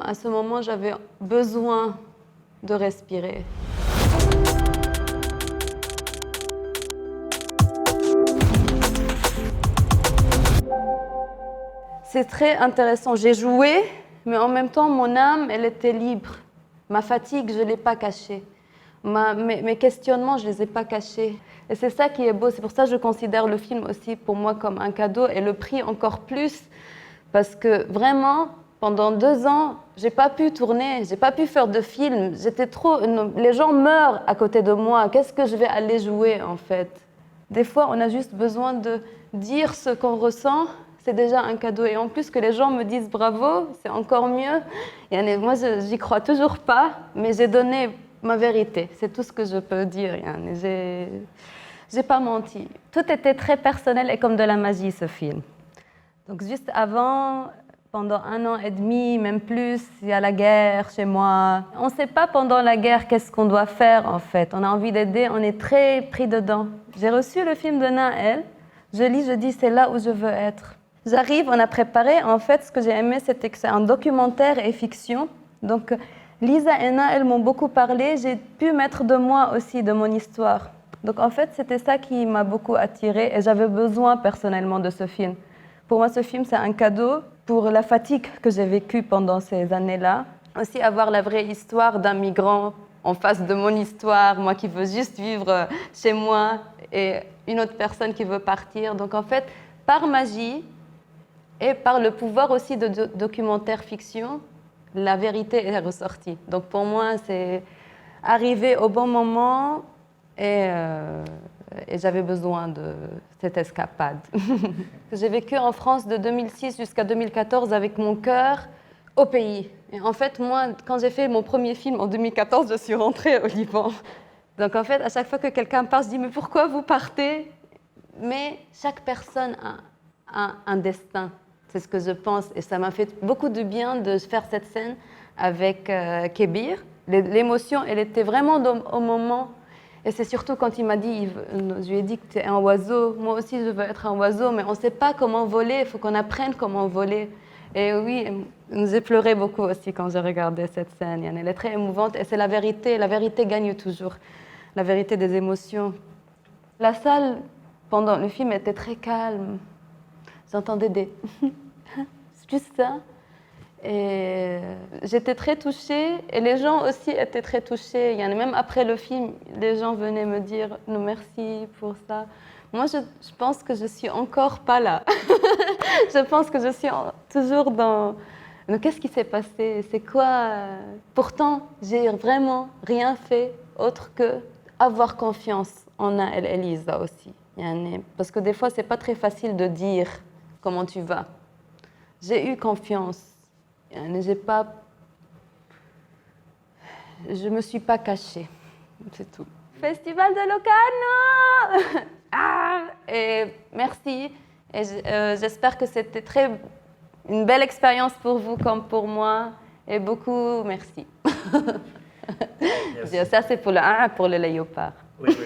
à ce moment, j'avais besoin de respirer. C'est très intéressant. J'ai joué, mais en même temps, mon âme, elle était libre. Ma fatigue, je ne l'ai pas cachée. Mes questionnements, je ne les ai pas cachés. Et c'est ça qui est beau. C'est pour ça que je considère le film aussi pour moi comme un cadeau et le prix encore plus. Parce que vraiment, pendant 2 ans, je n'ai pas pu tourner, je n'ai pas pu faire de film. Les gens meurent à côté de moi. Qu'est-ce que je vais aller jouer en fait? Des fois, on a juste besoin de dire ce qu'on ressent. C'est déjà un cadeau. Et en plus que les gens me disent bravo, c'est encore mieux. Et moi, j'y crois toujours pas, mais j'ai donné ma vérité. C'est tout ce que je peux dire. J'ai pas menti. Tout était très personnel et comme de la magie, ce film. Donc juste avant, pendant 1 an et demi, même plus, il y a la guerre chez moi. On ne sait pas pendant la guerre qu'est-ce qu'on doit faire en fait. On a envie d'aider, on est très pris dedans. J'ai reçu le film de Naël. Je lis, je dis c'est là où je veux être. J'arrive, on a préparé. En fait, ce que j'ai aimé, c'était que c'est un documentaire et fiction. Donc, Lisa et Naël m'ont beaucoup parlé. J'ai pu mettre de moi aussi, de mon histoire. Donc, en fait, c'était ça qui m'a beaucoup attirée et j'avais besoin personnellement de ce film. Pour moi, ce film, c'est un cadeau pour la fatigue que j'ai vécue pendant ces années-là. Aussi, avoir la vraie histoire d'un migrant en face de mon histoire, moi qui veux juste vivre chez moi et une autre personne qui veut partir. Donc, en fait, par magie, et par le pouvoir aussi de documentaire fiction, la vérité est ressortie. Donc pour moi, c'est arrivé au bon moment et j'avais besoin de cette escapade. J'ai vécu en France de 2006 jusqu'à 2014 avec mon cœur au pays. Et en fait, moi, quand j'ai fait mon premier film en 2014, je suis rentrée au Liban. Donc en fait, à chaque fois que quelqu'un part, je dis « mais pourquoi vous partez ?» Mais chaque personne a un destin. C'est ce que je pense. Et ça m'a fait beaucoup de bien de faire cette scène avec Kébir. L'émotion, elle était vraiment au moment. Et c'est surtout quand il m'a dit, je lui ai dit que tu es un oiseau. Moi aussi, je veux être un oiseau, mais on ne sait pas comment voler. Il faut qu'on apprenne comment voler. Et oui, j'ai pleuré beaucoup aussi quand j'ai regardé cette scène. Elle est très émouvante et c'est la vérité. La vérité gagne toujours. La vérité des émotions. La salle, pendant le film, était très calme. J'entendais des... C'est juste ça. Et j'étais très touchée. Et les gens aussi étaient très touchés. Même après le film, les gens venaient me dire « merci pour ça ». Moi, je pense que je suis encore pas là. Je pense que je suis toujours dans... Mais qu'est-ce qui s'est passé? C'est quoi? Pourtant, j'ai vraiment rien fait autre que avoir confiance en Naël et Lisa aussi. Parce que des fois, c'est pas très facile de dire comment tu vas. J'ai eu confiance. Je me suis pas cachée. C'est tout. Festival de Locarno. Et merci. Et j'espère que c'était une belle expérience pour vous comme pour moi. Et beaucoup merci. Ça, c'est pour le léopard. Oui.